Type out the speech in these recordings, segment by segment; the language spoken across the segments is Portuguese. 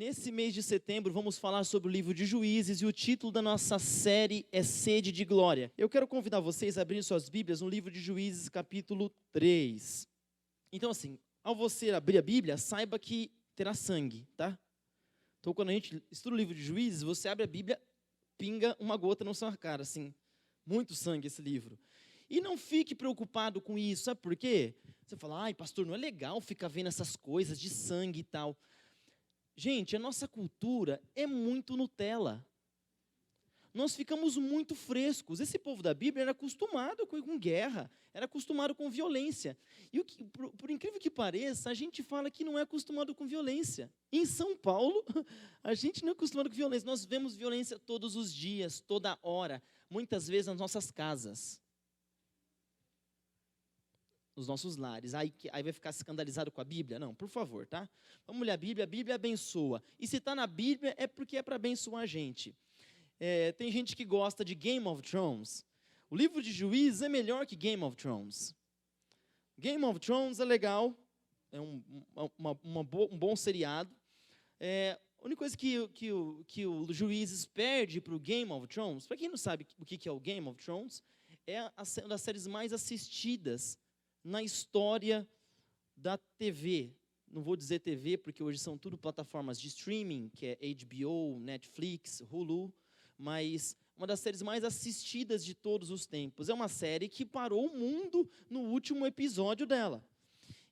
Nesse mês de setembro, vamos falar sobre o livro de Juízes e o título da nossa série é Sede de Glória. Eu quero convidar vocês a abrirem suas Bíblias no livro de Juízes, capítulo 3. Então, assim, ao você abrir a Bíblia, saiba que terá sangue, tá? Então, quando a gente estuda o livro de Juízes, você abre a Bíblia, pinga uma gota na sua cara, assim, muito sangue esse livro. E não fique preocupado com isso, sabe por quê? Você fala, ai, pastor, não é legal ficar vendo essas coisas de sangue e tal. Gente, a nossa cultura é muito Nutella. Nós ficamos muito frescos. Esse povo da Bíblia era acostumado com guerra, era acostumado com violência. E por incrível que pareça, a gente fala que não é acostumado com violência. Em São Paulo, a gente não é acostumado com violência. Nós vemos violência todos os dias, toda hora, muitas vezes nas nossas casas. Nos nossos lares, aí vai ficar escandalizado com a Bíblia? Não, por favor, tá? Vamos ler a Bíblia abençoa. E se está na Bíblia, é porque é para abençoar a gente. Tem gente que gosta de Game of Thrones. O livro de Juízes é melhor que Game of Thrones. Game of Thrones é legal, é um bom seriado. A única coisa que o Juízes perde para o Game of Thrones, para quem não sabe o que é o Game of Thrones, é uma das séries mais assistidas na história da TV. Não vou dizer TV, porque hoje são tudo plataformas de streaming, que é HBO, Netflix, Hulu, mas uma das séries mais assistidas de todos os tempos. É uma série que parou o mundo no último episódio dela.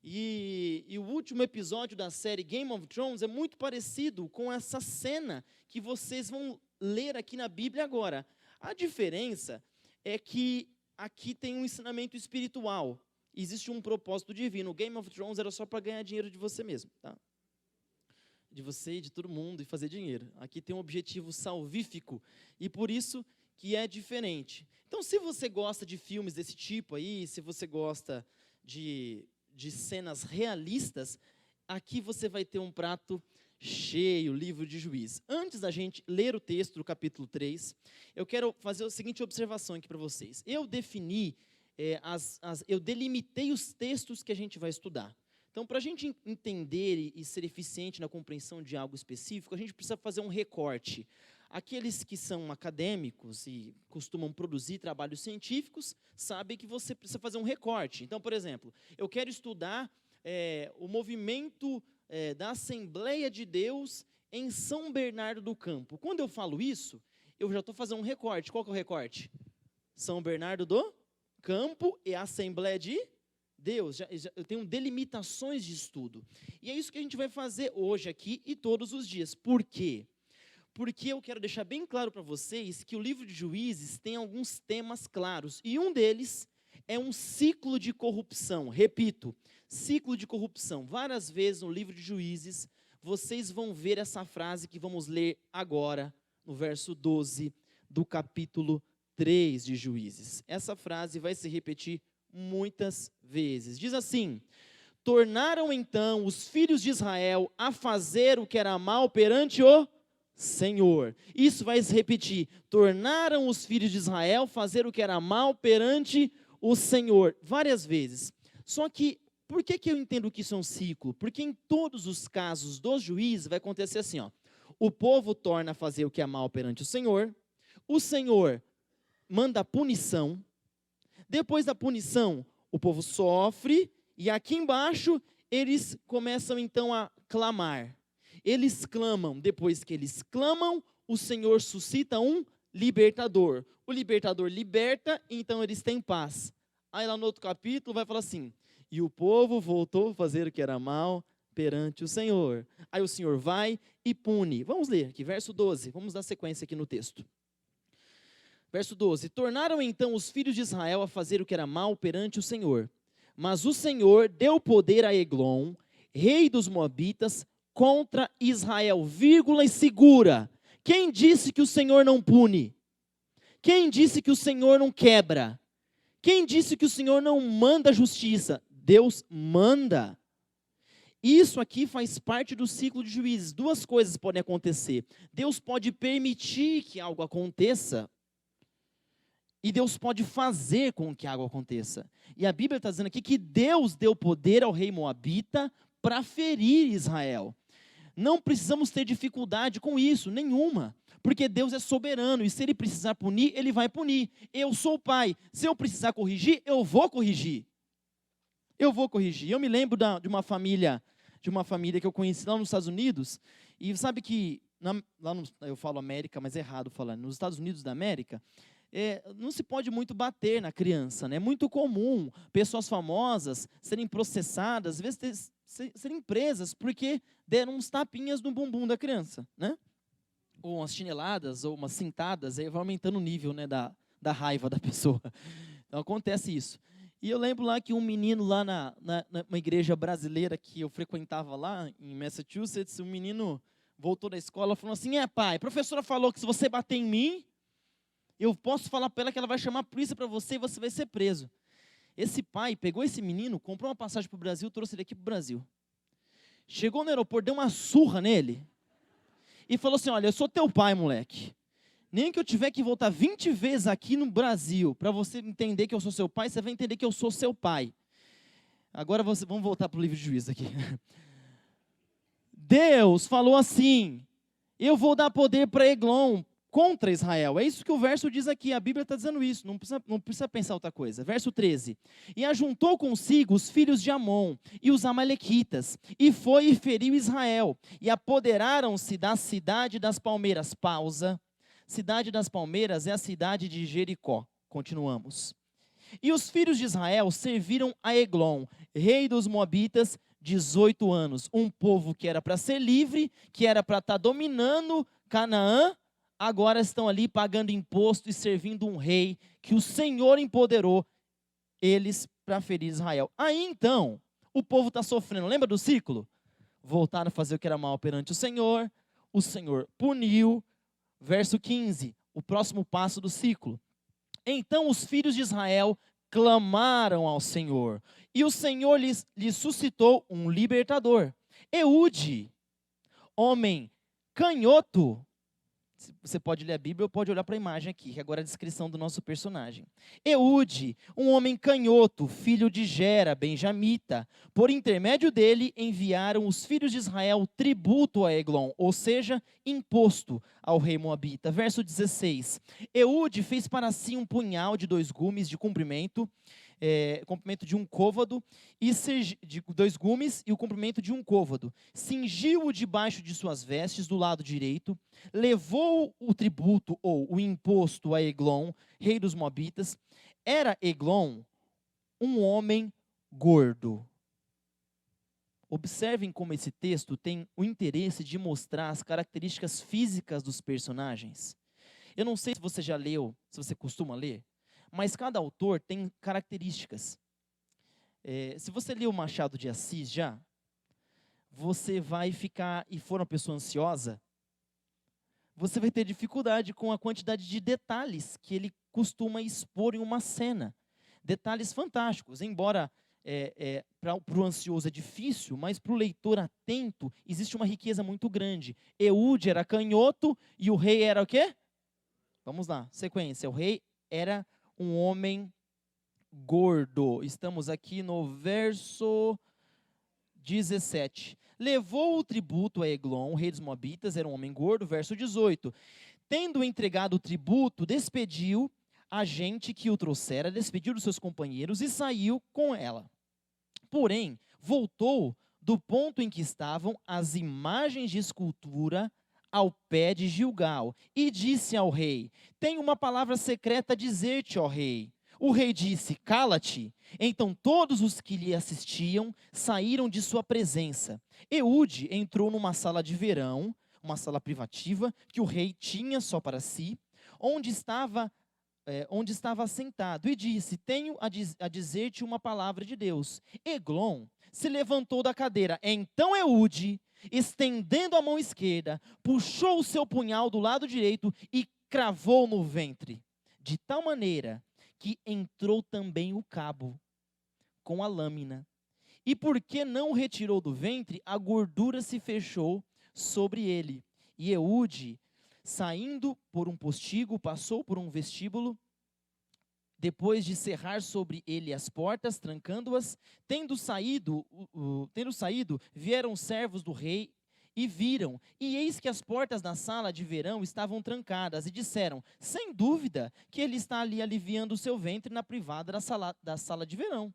E o último episódio da série Game of Thrones é muito parecido com essa cena que vocês vão ler aqui na Bíblia agora. A diferença é que aqui tem um ensinamento espiritual. Existe um propósito divino. O Game of Thrones era só para ganhar dinheiro de você mesmo, tá? De você e de todo mundo e fazer dinheiro. Aqui tem um objetivo salvífico e por isso que é diferente. Então, se você gosta de filmes desse tipo aí, se você gosta de cenas realistas, aqui você vai ter um prato cheio, livro de Juízes. Antes da gente ler o texto do capítulo 3, eu quero fazer a seguinte observação aqui para vocês. Eu delimitei os textos que a gente vai estudar. Então, para a gente entender e ser eficiente na compreensão de algo específico, a gente precisa fazer um recorte. Aqueles que são acadêmicos e costumam produzir trabalhos científicos, sabem que você precisa fazer um recorte. Então, por exemplo, eu quero estudar o movimento da Assembleia de Deus em São Bernardo do Campo. Quando eu falo isso, eu já estou fazendo um recorte. Qual que é o recorte? São Bernardo do Campo e a Assembleia de Deus. Eu tenho delimitações de estudo. E é isso que a gente vai fazer hoje aqui e todos os dias. Por quê? Porque eu quero deixar bem claro para vocês que o livro de Juízes tem alguns temas claros. E um deles é um ciclo de corrupção. Repito, ciclo de corrupção. Várias vezes no livro de Juízes, vocês vão ver essa frase que vamos ler agora, no verso 12 do capítulo 3 de Juízes. Essa frase vai se repetir muitas vezes. Diz assim: tornaram então os filhos de Israel a fazer o que era mal perante o Senhor. Isso vai se repetir. Tornaram os filhos de Israel a fazer o que era mal perante o Senhor. Várias vezes. Só que, por que eu entendo que isso é um ciclo? Porque em todos os casos dos juízes vai acontecer assim, ó. O povo torna a fazer o que é mal perante o Senhor manda punição, depois da punição, o povo sofre, e aqui embaixo, eles começam então a clamar. Eles clamam, depois que eles clamam, o Senhor suscita um libertador. O libertador liberta, então eles têm paz. Aí lá no outro capítulo vai falar assim, e o povo voltou a fazer o que era mal perante o Senhor. Aí o Senhor vai e pune. Vamos ler aqui, verso 12, vamos dar sequência aqui no texto. Verso 12, tornaram então os filhos de Israel a fazer o que era mal perante o Senhor. Mas o Senhor deu poder a Eglon, rei dos Moabitas, contra Israel, vírgula e segura. Quem disse que o Senhor não pune? Quem disse que o Senhor não quebra? Quem disse que o Senhor não manda justiça? Deus manda. Isso aqui faz parte do ciclo de Juízes. Duas coisas podem acontecer. Deus pode permitir que algo aconteça, e Deus pode fazer com que algo aconteça. E a Bíblia está dizendo aqui que Deus deu poder ao rei Moabita para ferir Israel. Não precisamos ter dificuldade com isso, nenhuma. Porque Deus é soberano e se Ele precisar punir, Ele vai punir. Eu sou o pai. Se eu precisar corrigir, eu vou corrigir. Eu vou corrigir. Eu me lembro de uma família que eu conheci lá nos Estados Unidos. E sabe que, eu falo América, mas é errado falar. Nos Estados Unidos da América, não se pode muito bater na criança, né? É muito comum pessoas famosas serem processadas, às vezes serem presas, porque deram uns tapinhas no bumbum da criança, né? Ou umas chineladas, ou umas cintadas, aí vai aumentando o nível, né, da raiva da pessoa. Então acontece isso. E eu lembro lá que um menino lá numa igreja brasileira que eu frequentava lá em Massachusetts, um menino voltou da escola falando assim, pai, a professora falou que se você bater em mim, eu posso falar para ela que ela vai chamar a polícia para você e você vai ser preso. Esse pai pegou esse menino, comprou uma passagem para o Brasil, trouxe ele aqui para o Brasil. Chegou no aeroporto, deu uma surra nele e falou assim, olha, eu sou teu pai, moleque. Nem que eu tiver que voltar 20 vezes aqui no Brasil para você entender que eu sou seu pai, você vai entender que eu sou seu pai. Agora vamos voltar para o livro de Juízes aqui. Deus falou assim, eu vou dar poder para Eglon contra Israel. É isso que o verso diz aqui, a Bíblia está dizendo isso, não precisa pensar outra coisa. Verso 13. E ajuntou consigo os filhos de Amon e os amalequitas, e foi e feriu Israel, e apoderaram-se da cidade das palmeiras. Pausa. Cidade das palmeiras é a cidade de Jericó. Continuamos. E os filhos de Israel serviram a Eglon, rei dos Moabitas, 18 anos. Um povo que era para ser livre, que era para estar dominando Canaã, agora estão ali pagando imposto e servindo um rei que o Senhor empoderou eles para ferir Israel. Aí então, o povo está sofrendo. Lembra do ciclo? Voltaram a fazer o que era mal perante o Senhor puniu. Verso 15, o próximo passo do ciclo. Então os filhos de Israel clamaram ao Senhor, e o Senhor lhes suscitou um libertador. Eude, homem canhoto. Você pode ler a Bíblia ou pode olhar para a imagem aqui, que agora é a descrição do nosso personagem. Eude, um homem canhoto, filho de Gera, benjamita. Por intermédio dele, enviaram os filhos de Israel tributo a Eglon, ou seja, imposto ao rei moabita. Verso 16. Eude fez para si um punhal de 2 gumes de comprimento, comprimento de 1 côvado, de 2 gumes e o comprimento de 1 côvado. Cingiu-o debaixo de suas vestes do lado direito, levou o tributo ou o imposto a Eglon, rei dos Moabitas. Era Eglon um homem gordo. Observem como esse texto tem o interesse de mostrar as características físicas dos personagens. Eu não sei se você já leu, se você costuma ler, mas cada autor tem características. Se você leu Machado de Assis já, você vai ficar, e for uma pessoa ansiosa, você vai ter dificuldade com a quantidade de detalhes que ele costuma expor em uma cena. Detalhes fantásticos, embora para o ansioso é difícil, mas para o leitor atento existe uma riqueza muito grande. Eude era canhoto e o rei era o quê? Vamos lá, sequência. O rei era um homem gordo. Estamos aqui no verso 17. Levou o tributo a Eglon, rei dos Moabitas, era um homem gordo. Verso 18. Tendo entregado o tributo, despediu a gente que o trouxera, despediu dos seus companheiros e saiu com ela. Porém, voltou do ponto em que estavam as imagens de escultura ao pé de Gilgal, e disse ao rei: tenho uma palavra secreta a dizer-te, ó rei. O rei disse: cala-te. Então todos os que lhe assistiam saíram de sua presença. Eude entrou numa sala de verão, uma sala privativa, que o rei tinha só para si, onde estava sentado, e disse: tenho a dizer-te uma palavra de Deus. Eglon se levantou da cadeira. Então Eude, estendendo a mão esquerda, puxou o seu punhal do lado direito e cravou no ventre, de tal maneira que entrou também o cabo com a lâmina. E porque não o retirou do ventre, a gordura se fechou sobre ele. E Eude, saindo por um postigo, passou por um vestíbulo, depois de cerrar sobre ele as portas, trancando-as. Tendo saído, vieram os servos do rei e viram, e eis que as portas da sala de verão estavam trancadas, e disseram, sem dúvida, que ele está ali aliviando o seu ventre na privada da sala de verão.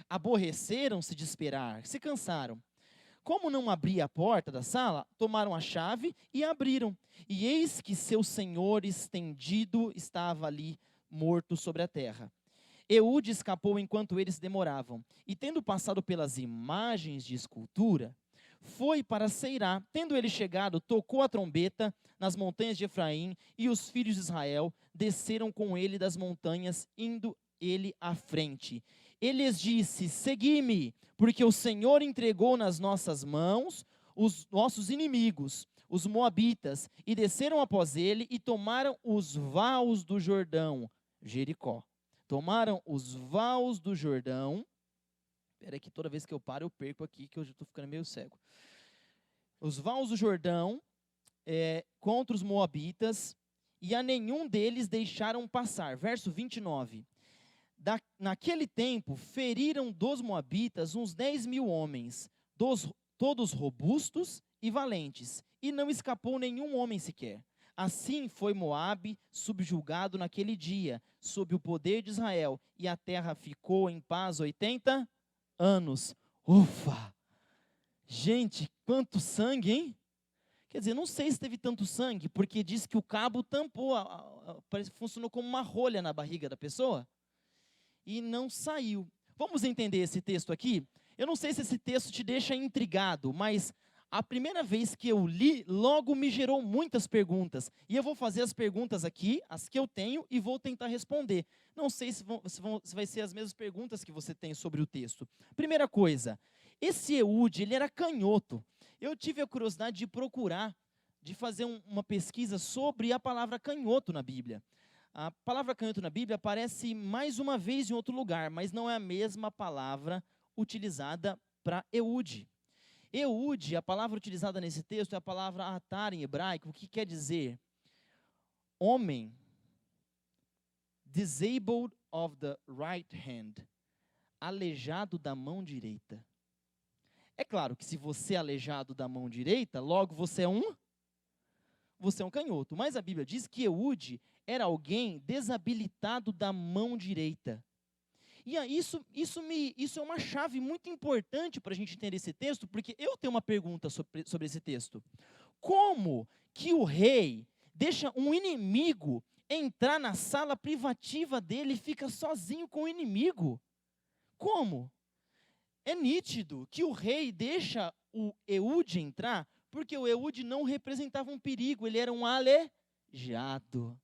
Aborreceram-se de esperar, se cansaram. Como não abria a porta da sala, tomaram a chave e abriram. E eis que seu senhor estendido estava ali, morto sobre a terra. Eude escapou enquanto eles demoravam, e tendo passado pelas imagens de escultura, foi para Seirá. Tendo ele chegado, tocou a trombeta nas montanhas de Efraim, e os filhos de Israel desceram com ele das montanhas, indo ele à frente. Ele lhes disse, segui-me, porque o Senhor entregou nas nossas mãos os nossos inimigos, os moabitas, e desceram após ele e tomaram os vaus do Jordão, Jericó. Tomaram os vaus do Jordão. Espera que toda vez que eu paro eu perco aqui, que eu já estou ficando meio cego. Os vaus do Jordão contra os moabitas, e a nenhum deles deixaram passar. Verso 29. Naquele tempo, feriram dos moabitas uns 10.000 homens, todos robustos e valentes, e não escapou nenhum homem sequer. Assim foi Moabe subjugado naquele dia, sob o poder de Israel, e a terra ficou em paz 80 anos. Ufa! Gente, quanto sangue, hein? Quer dizer, não sei se teve tanto sangue, porque diz que o cabo tampou, funcionou como uma rolha na barriga da pessoa, e não saiu. Vamos entender esse texto aqui? Eu não sei se esse texto te deixa intrigado, mas a primeira vez que eu li, logo me gerou muitas perguntas. E eu vou fazer as perguntas aqui, as que eu tenho, e vou tentar responder. Não sei se vai ser as mesmas perguntas que você tem sobre o texto. Primeira coisa, esse Eude, ele era canhoto. Eu tive a curiosidade de procurar, de fazer uma pesquisa sobre a palavra canhoto na Bíblia. A palavra canhoto na Bíblia aparece mais uma vez em outro lugar, mas não é a mesma palavra utilizada para Eude. Eude, a palavra utilizada nesse texto é a palavra atar em hebraico, o que quer dizer homem, disabled of the right hand, aleijado da mão direita. É claro que se você é aleijado da mão direita, logo você é um canhoto. Mas a Bíblia diz que Eude era alguém desabilitado da mão direita. E isso é uma chave muito importante para a gente entender esse texto, porque eu tenho uma pergunta sobre esse texto. Como que o rei deixa um inimigo entrar na sala privativa dele e fica sozinho com o inimigo? Como? É nítido que o rei deixa o Eude entrar, porque o Eude não representava um perigo, ele era um aleijado.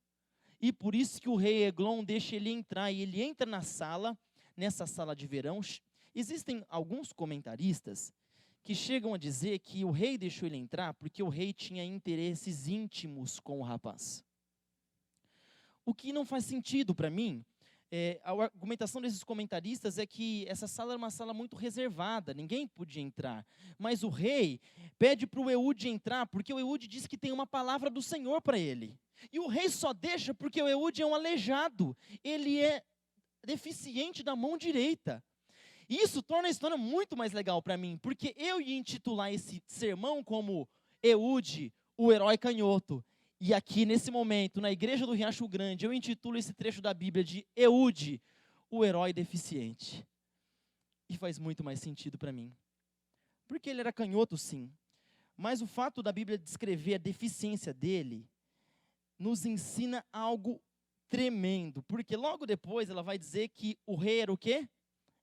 E por isso que o rei Eglon deixa ele entrar, e ele entra nessa sala de verão. Existem alguns comentaristas que chegam a dizer que o rei deixou ele entrar porque o rei tinha interesses íntimos com o rapaz. O que não faz sentido para mim. A argumentação desses comentaristas é que essa sala era uma sala muito reservada, ninguém podia entrar. Mas o rei pede para o Eude entrar, porque o Eude diz que tem uma palavra do Senhor para ele. E o rei só deixa porque o Eude é um aleijado, ele é deficiente da mão direita. E isso torna a história muito mais legal para mim, porque eu ia intitular esse sermão como Eude, o herói canhoto. E aqui, nesse momento, na igreja do Riacho Grande, eu intitulo esse trecho da Bíblia de Eude, o herói deficiente. E faz muito mais sentido para mim. Porque ele era canhoto, sim. Mas o fato da Bíblia descrever a deficiência dele, nos ensina algo tremendo. Porque logo depois ela vai dizer que o rei era o quê?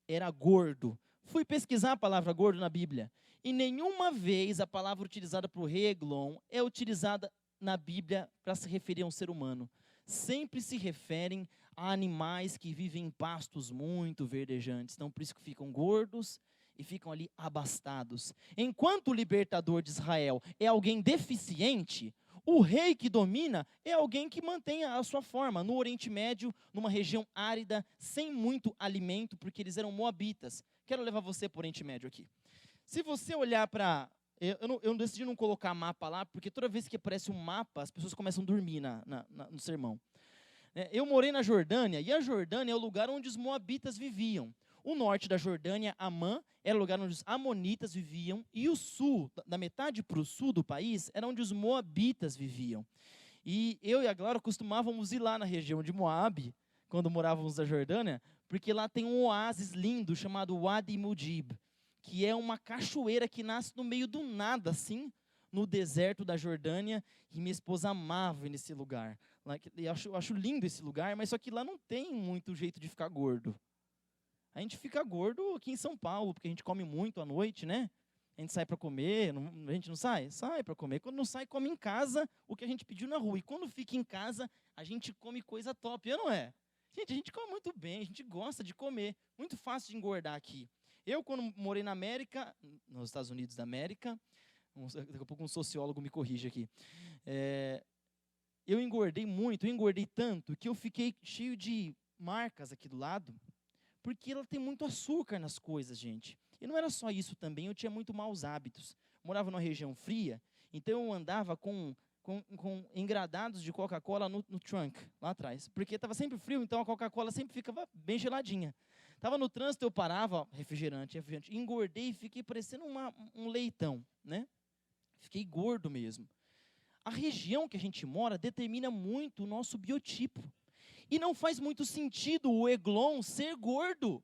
Era gordo. Fui pesquisar a palavra gordo na Bíblia. E nenhuma vez a palavra utilizada para o rei Eglon é utilizada na Bíblia para se referir a um ser humano. Sempre se referem a animais que vivem em pastos muito verdejantes. Então, por isso que ficam gordos e ficam ali abastados. Enquanto o libertador de Israel é alguém deficiente, o rei que domina é alguém que mantém a sua forma. No Oriente Médio, numa região árida, sem muito alimento, porque eles eram moabitas. Quero levar você para o Oriente Médio aqui. Se você olhar para... Eu decidi não colocar mapa lá, porque toda vez que aparece um mapa, as pessoas começam a dormir no sermão. Eu morei na Jordânia, e a Jordânia é o lugar onde os moabitas viviam. O norte da Jordânia, Amã, era o lugar onde os amonitas viviam, e o sul, da metade para o sul do país, era onde os moabitas viviam. E eu e a Glória costumávamos ir lá na região de Moabe, quando morávamos na Jordânia, porque lá tem um oásis lindo chamado Wadi Mujib, que é uma cachoeira que nasce no meio do nada, assim, no deserto da Jordânia, e minha esposa amava ir nesse lugar. Eu acho lindo esse lugar, mas só que lá não tem muito jeito de ficar gordo. A gente fica gordo aqui em São Paulo, porque a gente come muito à noite, né? A gente sai para comer, a gente não sai? Sai para comer. Quando não sai, come em casa o que a gente pediu na rua. E quando fica em casa, a gente come coisa top, não é? Gente, a gente come muito bem, a gente gosta de comer. Muito fácil de engordar aqui. Eu, quando morei na América, nos Estados Unidos da América, daqui a pouco um sociólogo me corrige aqui, eu engordei muito, eu engordei tanto, que eu fiquei cheio de marcas aqui do lado, porque ela tem muito açúcar nas coisas, gente. E não era só isso também, eu tinha muito maus hábitos. Morava numa região fria, então eu andava com engradados de Coca-Cola no trunk, lá atrás. Porque estava sempre frio, então a Coca-Cola sempre ficava bem geladinha. Estava no trânsito, eu parava, refrigerante. Engordei e fiquei parecendo um leitão, né? Fiquei gordo mesmo. A região que a gente mora determina muito o nosso biotipo. E não faz muito sentido o Eglon ser gordo.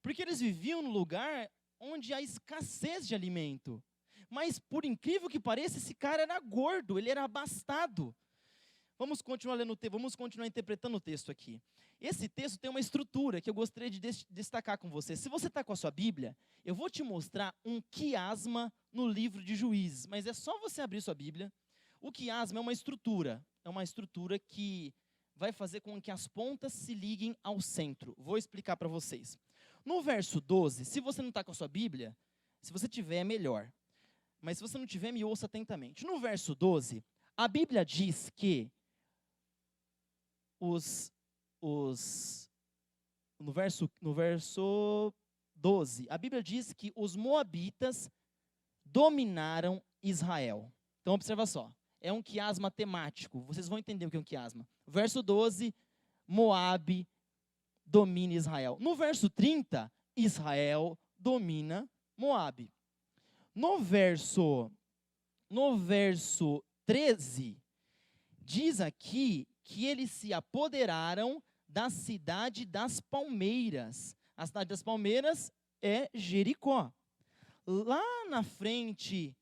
Porque eles viviam num lugar onde há escassez de alimento. Mas, por incrível que pareça, esse cara era gordo, ele era abastado. Vamos continuar lendo vamos continuar interpretando o texto aqui. Esse texto tem uma estrutura que eu gostaria de destacar com você. Se você está com a sua Bíblia, eu vou te mostrar um quiasma no livro de Juízes. Mas é só você abrir sua Bíblia. O quiasma é uma estrutura que vai fazer com que as pontas se liguem ao centro. Vou explicar para vocês. No verso 12, se você não está com a sua Bíblia, se você tiver, é melhor. Mas se você não tiver, me ouça atentamente. No verso 12, a Bíblia diz que no verso 12, a Bíblia diz que os moabitas dominaram Israel. Então, observa só. É um quiasma temático. Vocês vão entender o que é um quiasma. Verso 12, Moabe domina Israel. No verso 30, Israel domina Moabe. No verso 13, diz aqui que eles se apoderaram da cidade das palmeiras. A cidade das palmeiras é Jericó. Lá na frente,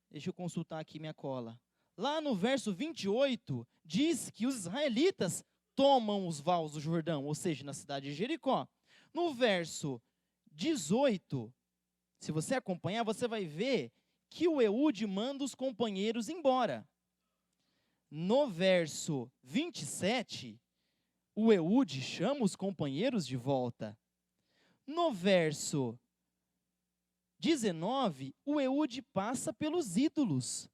deixa eu consultar aqui minha cola. Lá no verso 28, diz que os israelitas tomam os vales do Jordão, ou seja, na cidade de Jericó. No verso 18, se você acompanhar, você vai ver que o Eude manda os companheiros embora. No verso 27, o Eude chama os companheiros de volta. No verso 19, o Eude passa pelos ídolos.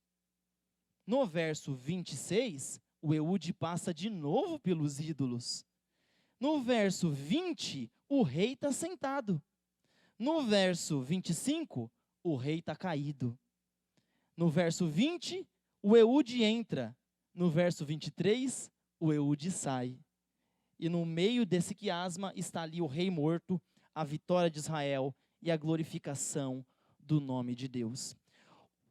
No verso 26, o Eude passa de novo pelos ídolos. No verso 20, o rei está sentado. No verso 25, o rei está caído. No verso 20, o Eude entra. No verso 23, o Eude sai. E no meio desse quiasma está ali o rei morto, a vitória de Israel e a glorificação do nome de Deus.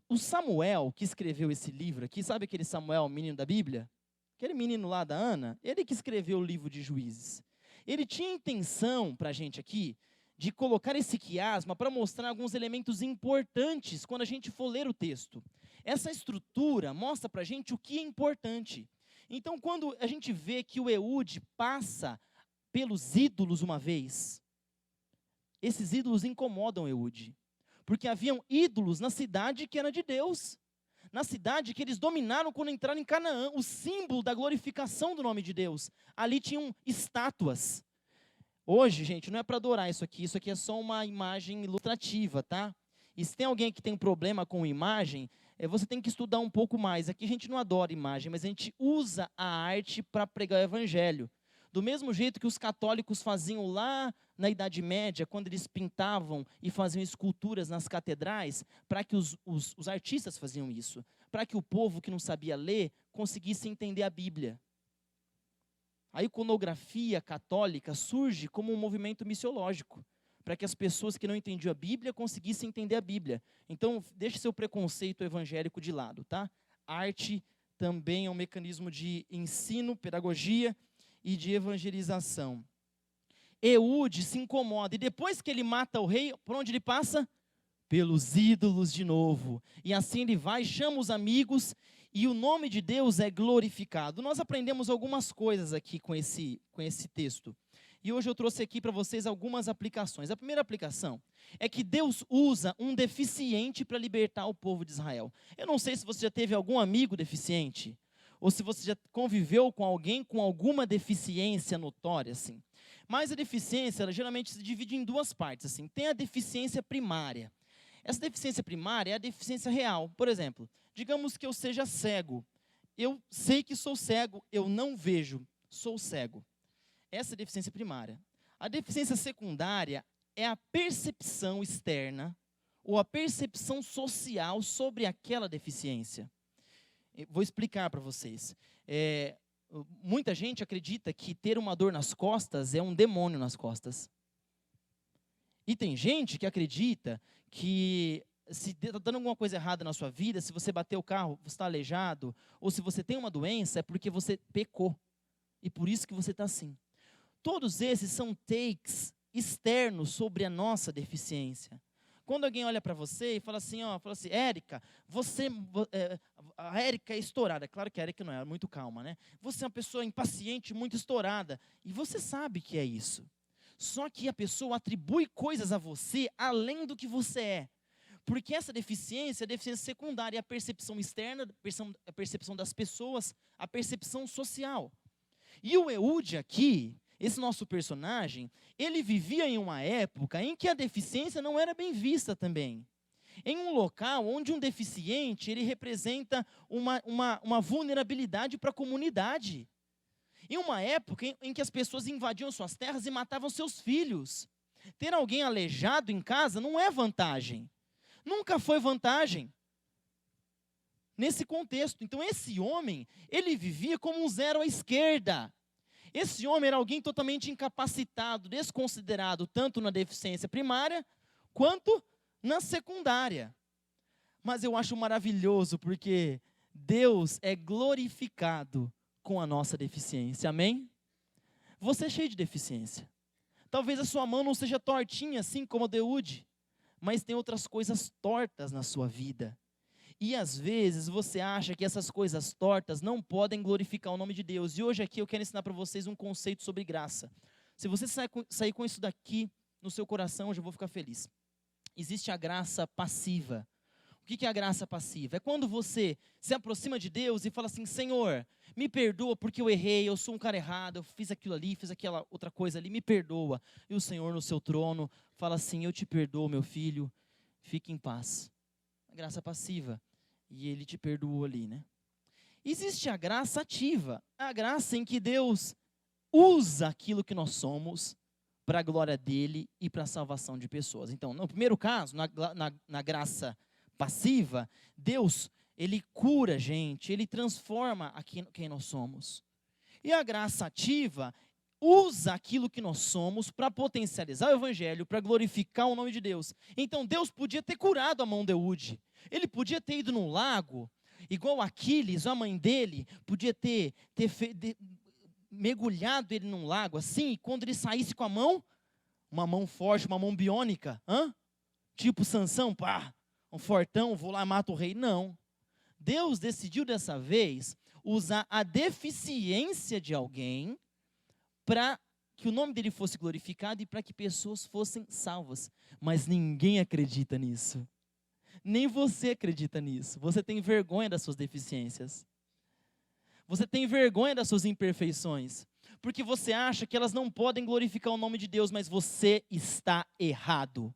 O Samuel, que escreveu esse livro aqui, sabe aquele Samuel, menino da Bíblia? Aquele menino lá da Ana, ele que escreveu o livro de Juízes. Ele tinha intenção, para a gente aqui, de colocar esse quiasma para mostrar alguns elementos importantes quando a gente for ler o texto. Essa estrutura mostra para a gente o que é importante. Então, quando a gente vê que o Eude passa pelos ídolos uma vez, esses ídolos incomodam Eude. Porque haviam ídolos na cidade que era de Deus. Na cidade que eles dominaram quando entraram em Canaã, o símbolo da glorificação do nome de Deus. Ali tinham estátuas. Hoje, gente, não é para adorar isso aqui é só uma imagem ilustrativa, tá? E se tem alguém que tem um problema com imagem, você tem que estudar um pouco mais. Aqui a gente não adora imagem, mas a gente usa a arte para pregar o evangelho. Do mesmo jeito que os católicos faziam lá na Idade Média, quando eles pintavam e faziam esculturas nas catedrais, para que os artistas faziam isso, para que o povo que não sabia ler conseguisse entender a Bíblia. A iconografia católica surge como um movimento missiológico, para que as pessoas que não entendiam a Bíblia conseguissem entender a Bíblia. Então, deixe seu preconceito evangélico de lado, tá? Arte também é um mecanismo de ensino, pedagogia e de evangelização. Eude se incomoda, e depois que ele mata o rei, por onde ele passa? Pelos ídolos de novo. E assim ele vai, chama os amigos, e o nome de Deus é glorificado. Nós aprendemos algumas coisas aqui com esse texto. E hoje eu trouxe aqui para vocês algumas aplicações. A primeira aplicação é que Deus usa um deficiente para libertar o povo de Israel. Eu não sei se você já teve algum amigo deficiente, ou se você já conviveu com alguém com alguma deficiência notória, assim. Mas a deficiência, ela geralmente se divide em duas partes, assim. Tem a deficiência primária. Essa deficiência primária é a deficiência real. Por exemplo, digamos que eu seja cego. Eu sei que sou cego, eu não vejo, sou cego. Essa é a deficiência primária. A deficiência secundária é a percepção externa ou a percepção social sobre aquela deficiência. Eu vou explicar para vocês. Muita gente acredita que ter uma dor nas costas é um demônio nas costas. E tem gente que acredita que se está dando alguma coisa errada na sua vida, se você bater o carro, você está aleijado, ou se você tem uma doença, é porque você pecou. E por isso que você está assim. Todos esses são takes externos sobre a nossa deficiência. Quando alguém olha para você e fala assim, Érica, a Érica é estourada. Claro que a Érica não é muito calma, né? Você é uma pessoa impaciente, muito estourada. E você sabe que é isso. Só que a pessoa atribui coisas a você além do que você é. Porque essa deficiência é a deficiência secundária, a percepção externa, a percepção das pessoas, a percepção social. E o Eude aqui, esse nosso personagem, ele vivia em uma época em que a deficiência não era bem vista também. Em um local onde um deficiente, ele representa uma vulnerabilidade para a comunidade. Em uma época em que as pessoas invadiam suas terras e matavam seus filhos. Ter alguém aleijado em casa não é vantagem. Nunca foi vantagem. Nesse contexto. Então esse homem, ele vivia como um zero à esquerda. Esse homem era alguém totalmente incapacitado, desconsiderado, tanto na deficiência primária, quanto na secundária. Mas eu acho maravilhoso, porque Deus é glorificado com a nossa deficiência, amém? Você é cheio de deficiência. Talvez a sua mão não seja tortinha, assim como a de Eude, mas tem outras coisas tortas na sua vida. E às vezes você acha que essas coisas tortas não podem glorificar o nome de Deus. E hoje aqui eu quero ensinar para vocês um conceito sobre graça. Se você sair com isso daqui no seu coração, eu já vou ficar feliz. Existe a graça passiva. O que é a graça passiva? É quando você se aproxima de Deus e fala assim, Senhor, me perdoa porque eu errei, eu sou um cara errado, eu fiz aquilo ali, fiz aquela outra coisa ali, me perdoa. E o Senhor no seu trono fala assim, eu te perdoo, meu filho, fique em paz. A graça passiva. E ele te perdoou ali, né? Existe a graça ativa, a graça em que Deus usa aquilo que nós somos para a glória dele e para a salvação de pessoas. Então, no primeiro caso, na graça passiva, Deus, ele cura a gente, ele transforma quem nós somos. E a graça ativa usa aquilo que nós somos para potencializar o evangelho, para glorificar o nome de Deus. Então Deus podia ter curado a mão de Eude. Ele podia ter ido num lago, igual Aquiles, a mãe dele, podia ter mergulhado ele num lago assim, e quando ele saísse com a mão, uma mão forte, uma mão biônica, tipo Sansão, pá, um fortão, vou lá e mato o rei. Não. Deus decidiu dessa vez usar a deficiência de alguém para que o nome dele fosse glorificado e para que pessoas fossem salvas. Mas ninguém acredita nisso. Nem você acredita nisso. Você tem vergonha das suas deficiências. Você tem vergonha das suas imperfeições. Porque você acha que elas não podem glorificar o nome de Deus, mas você está errado.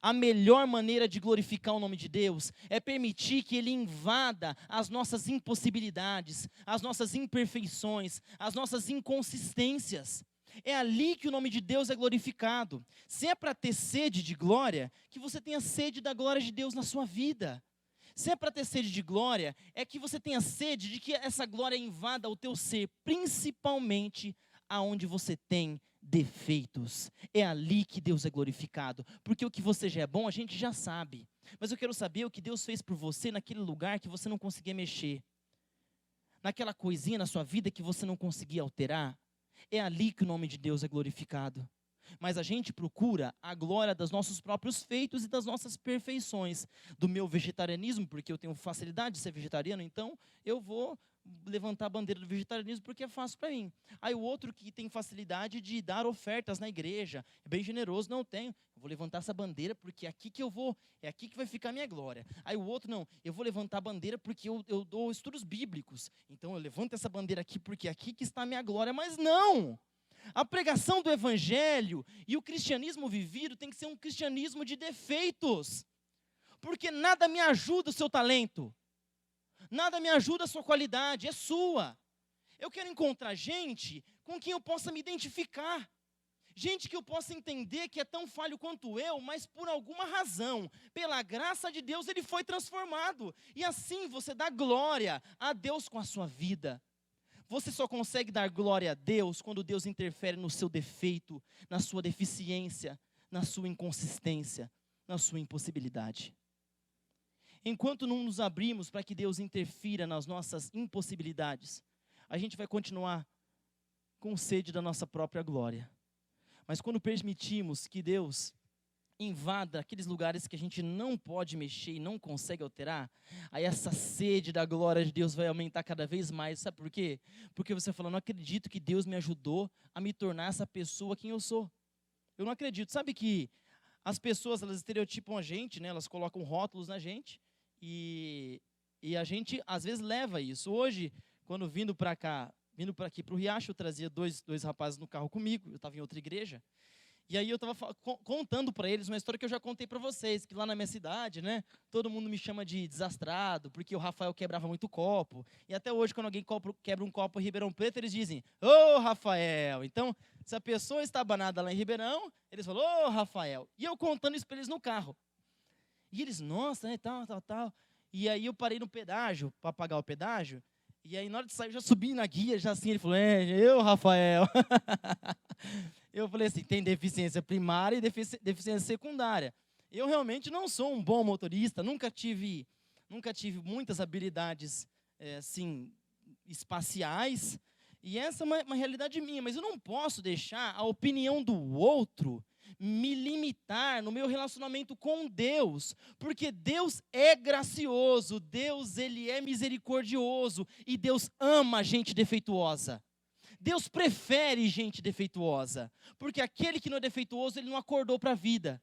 A melhor maneira de glorificar o nome de Deus é permitir que Ele invada as nossas impossibilidades, as nossas imperfeições, as nossas inconsistências. É ali que o nome de Deus é glorificado. Se é para ter sede de glória, que você tenha sede da glória de Deus na sua vida. Se é para ter sede de glória, é que você tenha sede de que essa glória invada o teu ser, principalmente aonde você tem defeitos. É ali que Deus é glorificado. Porque o que você já é bom, a gente já sabe. Mas eu quero saber o que Deus fez por você naquele lugar que você não conseguia mexer. Naquela coisinha na sua vida que você não conseguia alterar. É ali que o nome de Deus é glorificado. Mas a gente procura a glória dos nossos próprios feitos e das nossas perfeições. Do meu vegetarianismo, porque eu tenho facilidade de ser vegetariano, então eu vou levantar a bandeira do vegetarianismo porque é fácil para mim. Aí o outro que tem facilidade de dar ofertas na igreja, é bem generoso, não tenho. Eu vou levantar essa bandeira porque é aqui que eu vou, é aqui que vai ficar a minha glória. Aí o outro, não, eu vou levantar a bandeira porque eu dou estudos bíblicos. Então eu levanto essa bandeira aqui porque é aqui que está a minha glória. Mas não! A pregação do evangelho e o cristianismo vivido tem que ser um cristianismo de defeitos. Porque nada me ajuda o seu talento. Nada me ajuda a sua qualidade, é sua. Eu quero encontrar gente com quem eu possa me identificar. Gente que eu possa entender que é tão falho quanto eu, mas por alguma razão, pela graça de Deus, ele foi transformado. E assim você dá glória a Deus com a sua vida. Você só consegue dar glória a Deus quando Deus interfere no seu defeito, na sua deficiência, na sua inconsistência, na sua impossibilidade. Enquanto não nos abrimos para que Deus interfira nas nossas impossibilidades, a gente vai continuar com sede da nossa própria glória. Mas quando permitimos que Deus invada aqueles lugares que a gente não pode mexer e não consegue alterar, aí essa sede da glória de Deus vai aumentar cada vez mais. Sabe por quê? Porque você fala, não acredito que Deus me ajudou a me tornar essa pessoa quem eu sou. Eu não acredito. Sabe que as pessoas, elas estereotipam a gente, né? Elas colocam rótulos na gente e a gente, às vezes, leva isso. Hoje, quando vindo para aqui para o Riacho, eu trazia dois rapazes no carro comigo, eu estava em outra igreja. E aí eu estava contando para eles uma história que eu já contei para vocês, que lá na minha cidade, né, todo mundo me chama de desastrado, porque o Rafael quebrava muito copo. E até hoje, quando alguém quebra um copo em Ribeirão Preto, eles dizem, ô Rafael. Então, se a pessoa está abanada lá em Ribeirão, eles falam, ô Rafael. E eu contando isso para eles no carro. E eles, nossa, né, tal. E aí eu parei no pedágio, para pagar o pedágio. E aí, na hora de sair, eu já subi na guia, já assim, ele falou, eu, Rafael. Eu falei assim, tem deficiência primária e deficiência secundária. Eu realmente não sou um bom motorista, nunca tive muitas habilidades, assim, espaciais. E essa é uma realidade minha, mas eu não posso deixar a opinião do outro me limitar no meu relacionamento com Deus, porque Deus é gracioso, Deus ele é misericordioso e Deus ama gente defeituosa. Deus prefere gente defeituosa, porque aquele que não é defeituoso, ele não acordou para a vida.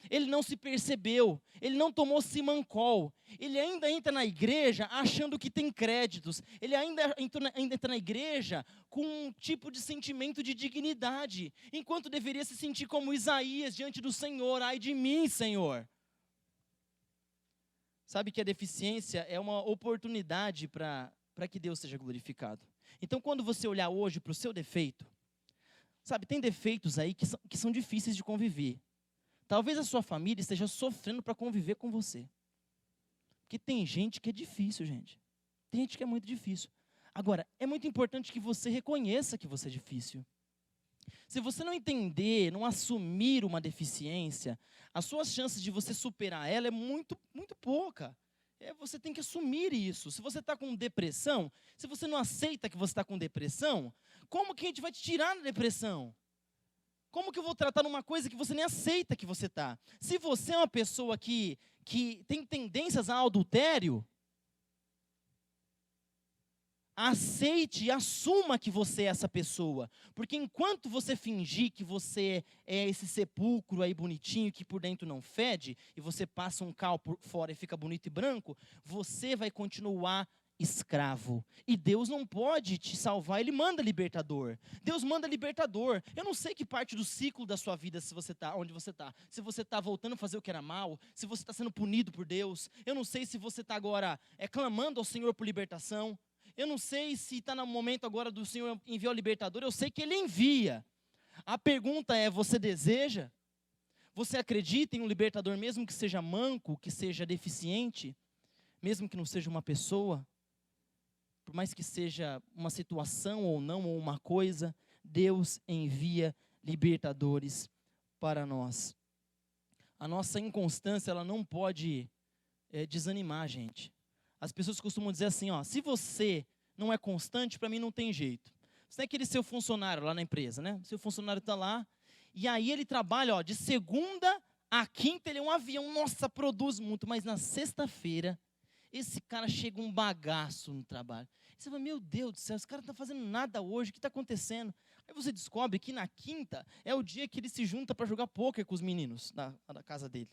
Ele não se percebeu, ele não tomou simancol, ele ainda entra na igreja achando que tem créditos, ele ainda entra na igreja com um tipo de sentimento de dignidade, enquanto deveria se sentir como Isaías diante do Senhor, ai de mim, Senhor. Sabe que a deficiência é uma oportunidade para que Deus seja glorificado. Então, quando você olhar hoje para o seu defeito, sabe, tem defeitos aí que são difíceis de conviver. Talvez a sua família esteja sofrendo para conviver com você. Porque tem gente que é difícil, gente. Tem gente que é muito difícil. Agora, é muito importante que você reconheça que você é difícil. Se você não entender, não assumir uma deficiência, as suas chances de você superar ela é muito, muito pouca. Você tem que assumir isso. Se você está com depressão, se você não aceita que você está com depressão, como que a gente vai te tirar da depressão? Como que eu vou tratar numa coisa que você nem aceita que você está? Se você é uma pessoa que tem tendências ao adultério, aceite e assuma que você é essa pessoa. Porque enquanto você fingir que você é esse sepulcro aí bonitinho, que por dentro não fede, e você passa um cal por fora e fica bonito e branco, você vai continuar escravo. E Deus não pode te salvar, Ele manda libertador. Deus manda libertador. Eu não sei que parte do ciclo da sua vida, se você está onde você está. Se você está voltando a fazer o que era mal, se você está sendo punido por Deus. Eu não sei se você está agora clamando ao Senhor por libertação. Eu não sei se está no momento agora do Senhor enviar o libertador. Eu sei que Ele envia. A pergunta é, você deseja? Você acredita em um libertador, mesmo que seja manco, que seja deficiente? Mesmo que não seja uma pessoa? Por mais que seja uma situação ou não, ou uma coisa, Deus envia libertadores para nós. A nossa inconstância, ela não pode desanimar a gente. As pessoas costumam dizer assim, ó, se você não é constante, para mim não tem jeito. Você tem aquele seu funcionário lá na empresa, né? Seu funcionário está lá, e aí ele trabalha, ó, de segunda a quinta, ele é um avião, nossa, produz muito, mas na sexta-feira, esse cara chega um bagaço no trabalho. Você fala, meu Deus do céu, esse cara não está fazendo nada hoje, o que está acontecendo? Aí você descobre que na quinta é o dia que ele se junta para jogar pôquer com os meninos da casa dele,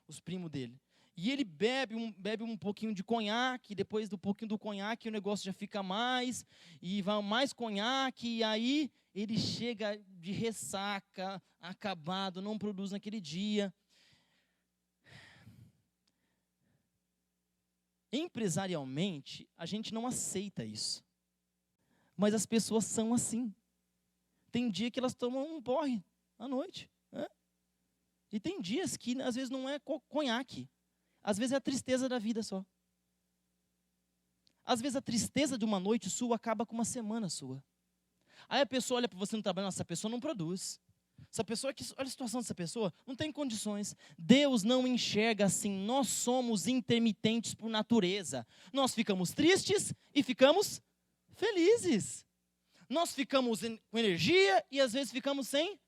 os primos dele. E ele bebe um pouquinho de conhaque, depois do pouquinho do conhaque o negócio já fica mais, e vai mais conhaque, e aí ele chega de ressaca, acabado, não produz naquele dia. Empresarialmente, a gente não aceita isso. Mas as pessoas são assim. Tem dia que elas tomam um porre à noite. Né? E tem dias que, às vezes, não é conhaque. Às vezes é a tristeza da vida só. Às vezes a tristeza de uma noite sua acaba com uma semana sua. Aí a pessoa olha para você no trabalho, nossa, essa pessoa não produz. Essa pessoa, olha a situação dessa pessoa, não tem condições. Deus não enxerga assim, nós somos intermitentes por natureza. Nós ficamos tristes e ficamos felizes. Nós ficamos com energia e às vezes ficamos sem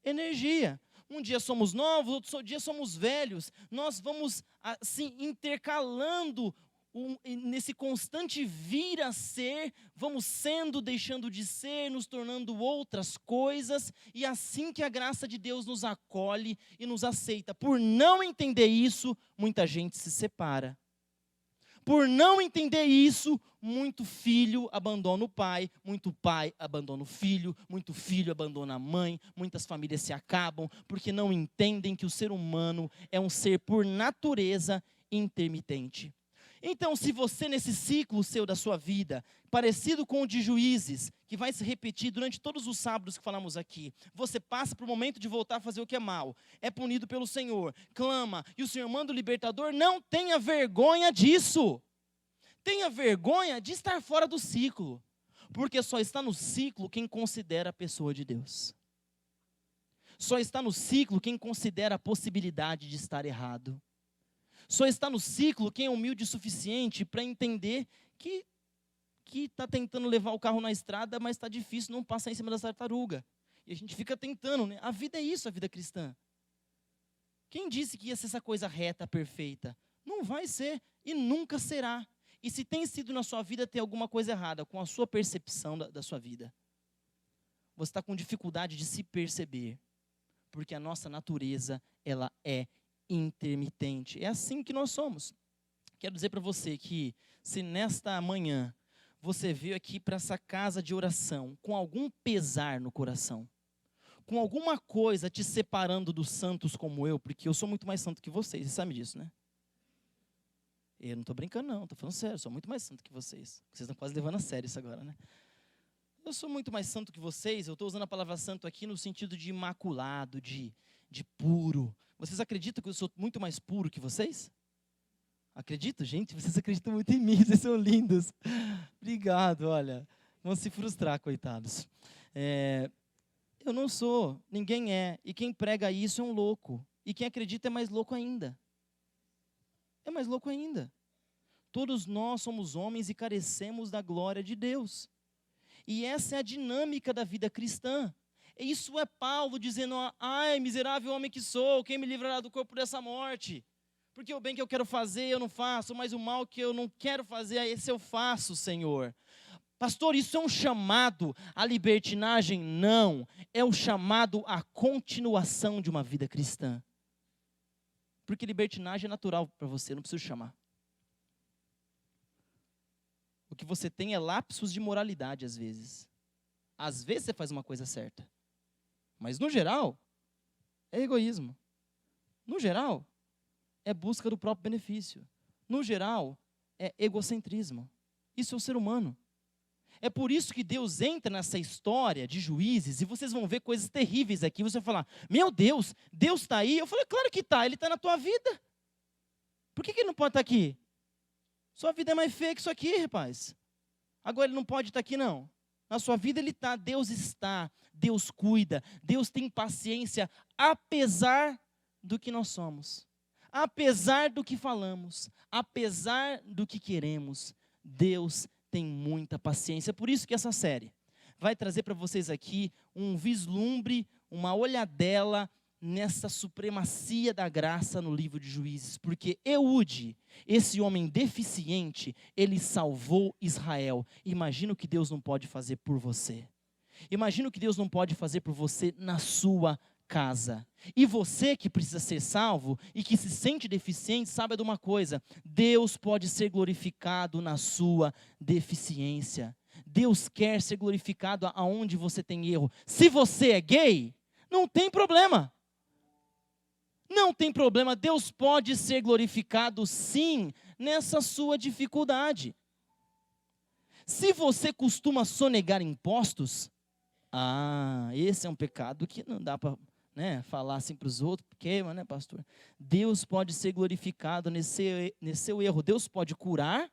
energia. Um dia somos novos, outro dia somos velhos. Nós vamos assim intercalando nesse constante vir a ser, vamos sendo, deixando de ser, nos tornando outras coisas, e assim que a graça de Deus nos acolhe e nos aceita. Por não entender isso, muita gente se separa. Por não entender isso, muito filho abandona o pai, muito pai abandona o filho, muito filho abandona a mãe, muitas famílias se acabam, porque não entendem que o ser humano é um ser por natureza intermitente. Então, se você nesse ciclo seu da sua vida, parecido com o de Juízes, que vai se repetir durante todos os sábados que falamos aqui, você passa para o momento de voltar a fazer o que é mal, é punido pelo Senhor, clama, e o Senhor manda o libertador, não tenha vergonha disso. Tenha vergonha de estar fora do ciclo, porque só está no ciclo quem considera a pessoa de Deus. Só está no ciclo quem considera a possibilidade de estar errado. Só está no ciclo quem é humilde o suficiente para entender que está tentando levar o carro na estrada, mas está difícil não passar em cima da tartaruga. E a gente fica tentando, né? A vida é isso, a vida cristã. Quem disse que ia ser essa coisa reta, perfeita? Não vai ser e nunca será. E se tem sido na sua vida, tem alguma coisa errada com a sua percepção da sua vida. Você está com dificuldade de se perceber. Porque a nossa natureza, ela é intermitente. É assim que nós somos. Quero dizer para você que se nesta manhã você veio aqui para essa casa de oração com algum pesar no coração, com alguma coisa te separando dos santos como eu, porque eu sou muito mais santo que vocês, você sabe disso, né? Eu não estou brincando não, estou falando sério, eu sou muito mais santo que vocês. Vocês estão quase levando a sério isso agora, né? Eu sou muito mais santo que vocês, eu estou usando a palavra santo aqui no sentido de imaculado, de puro. Vocês acreditam que eu sou muito mais puro que vocês? Acreditam, gente? Vocês acreditam muito em mim, vocês são lindos. Obrigado, olha. Vão se frustrar, coitados. Eu não sou, ninguém é. E quem prega isso é um louco. E quem acredita é mais louco ainda. É mais louco ainda. Todos nós somos homens e carecemos da glória de Deus. E essa é a dinâmica da vida cristã. Isso é Paulo dizendo, ai, miserável homem que sou, quem me livrará do corpo dessa morte? Porque o bem que eu quero fazer eu não faço, mas o mal que eu não quero fazer, esse eu faço, Senhor. Pastor, isso é um chamado à libertinagem? Não, é um chamado à continuação de uma vida cristã. Porque libertinagem é natural para você, não preciso chamar. O que você tem é lapsos de moralidade às vezes. Às vezes você faz uma coisa certa. Mas no geral, é egoísmo. No geral, é busca do próprio benefício. No geral, é egocentrismo. Isso é o ser humano. É por isso que Deus entra nessa história de Juízes e vocês vão ver coisas terríveis aqui. Você vai falar, meu Deus, Deus está aí? Eu falei, claro que está, Ele está na tua vida. Por que Ele não pode estar aqui? Sua vida é mais feia que isso aqui, rapaz. Agora Ele não pode estar aqui, não. na sua vida Ele está, Deus cuida, Deus tem paciência, apesar do que nós somos, apesar do que falamos, apesar do que queremos, Deus tem muita paciência. Por isso que essa série vai trazer para vocês aqui um vislumbre, uma olhadela nessa supremacia da graça no livro de Juízes, porque Eude, esse homem deficiente, ele salvou Israel. Imagina o que Deus não pode fazer por você. Imagina o que Deus não pode fazer por você na sua casa. E você que precisa ser salvo e que se sente deficiente, saiba de uma coisa: Deus pode ser glorificado na sua deficiência. Deus quer ser glorificado aonde você tem erro. Se você é gay, não tem problema. Não tem problema, Deus pode ser glorificado sim, nessa sua dificuldade. Se você costuma sonegar impostos, esse é um pecado que não dá para falar assim para os outros, porque, pastor? Deus pode ser glorificado nesse seu erro. Deus pode curar,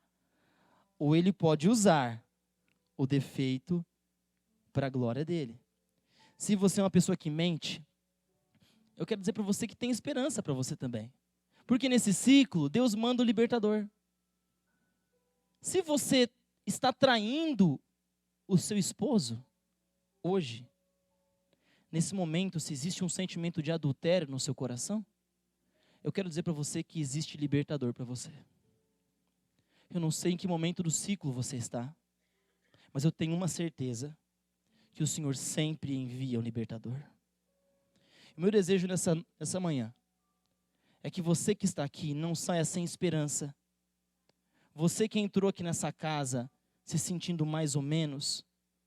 ou Ele pode usar o defeito para a glória dEle. Se você é uma pessoa que mente, eu quero dizer para você que tem esperança para você também. Porque nesse ciclo, Deus manda o libertador. Se você está traindo o seu esposo, hoje, nesse momento, se existe um sentimento de adultério no seu coração, eu quero dizer para você que existe libertador para você. Eu não sei em que momento do ciclo você está, mas eu tenho uma certeza, que o Senhor sempre envia o libertador. O meu desejo nessa manhã é que você que está aqui não saia sem esperança. Você que entrou aqui nessa casa se sentindo mais ou menos,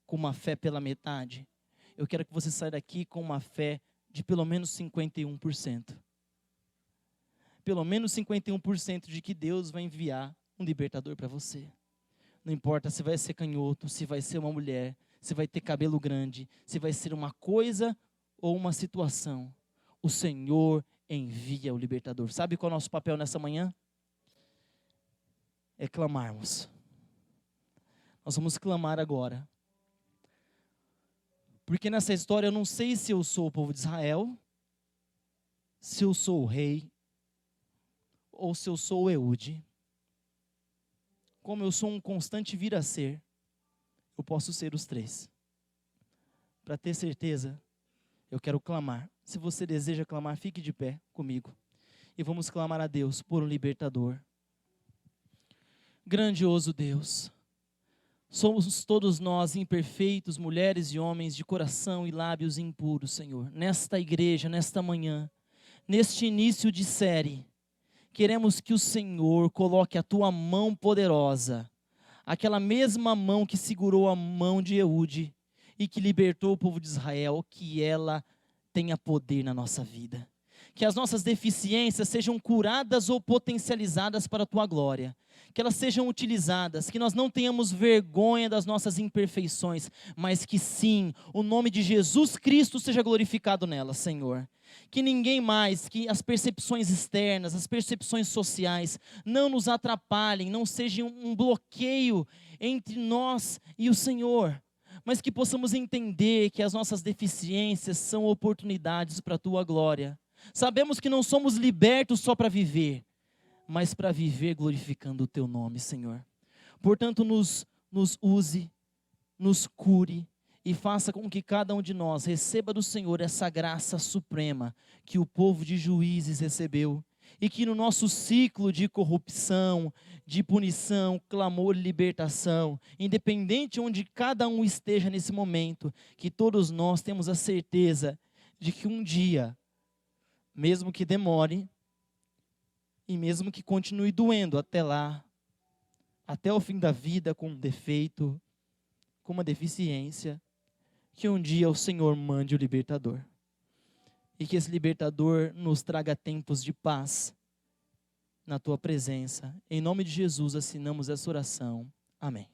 com uma fé pela metade, eu quero que você saia daqui com uma fé de pelo menos 51%. Pelo menos 51% de que Deus vai enviar um libertador para você. Não importa se vai ser canhoto, se vai ser uma mulher, se vai ter cabelo grande, se vai ser uma coisa ou uma situação, o Senhor envia o libertador. Sabe qual é o nosso papel nessa manhã? É clamarmos. Nós vamos clamar agora. Porque nessa história eu não sei se eu sou o povo de Israel, se eu sou o rei, ou se eu sou o Eude. Como eu sou um constante vir a ser, eu posso ser os três. Para ter certeza, eu quero clamar. Se você deseja clamar, fique de pé comigo. E vamos clamar a Deus por um libertador. Grandioso Deus, somos todos nós imperfeitos, mulheres e homens de coração e lábios impuros, Senhor. Nesta igreja, nesta manhã, neste início de série, queremos que o Senhor coloque a tua mão poderosa, aquela mesma mão que segurou a mão de Eude e que libertou o povo de Israel, que ela tenha poder na nossa vida. Que as nossas deficiências sejam curadas ou potencializadas para a tua glória. Que elas sejam utilizadas, que nós não tenhamos vergonha das nossas imperfeições, mas que sim, o nome de Jesus Cristo seja glorificado nelas, Senhor. Que ninguém mais, que as percepções externas, as percepções sociais, não nos atrapalhem, não sejam um bloqueio entre nós e o Senhor. Mas que possamos entender que as nossas deficiências são oportunidades para a tua glória. Sabemos que não somos libertos só para viver, mas para viver glorificando o teu nome, Senhor. Portanto, nos use, nos cure e faça com que cada um de nós receba do Senhor essa graça suprema que o povo de Juízes recebeu. E que no nosso ciclo de corrupção, de punição, clamor e libertação, independente onde cada um esteja nesse momento, que todos nós temos a certeza de que um dia, mesmo que demore, e mesmo que continue doendo até lá, até o fim da vida com um defeito, com uma deficiência, que um dia o Senhor mande o libertador. E que esse libertador nos traga tempos de paz na tua presença. Em nome de Jesus assinamos essa oração. Amém.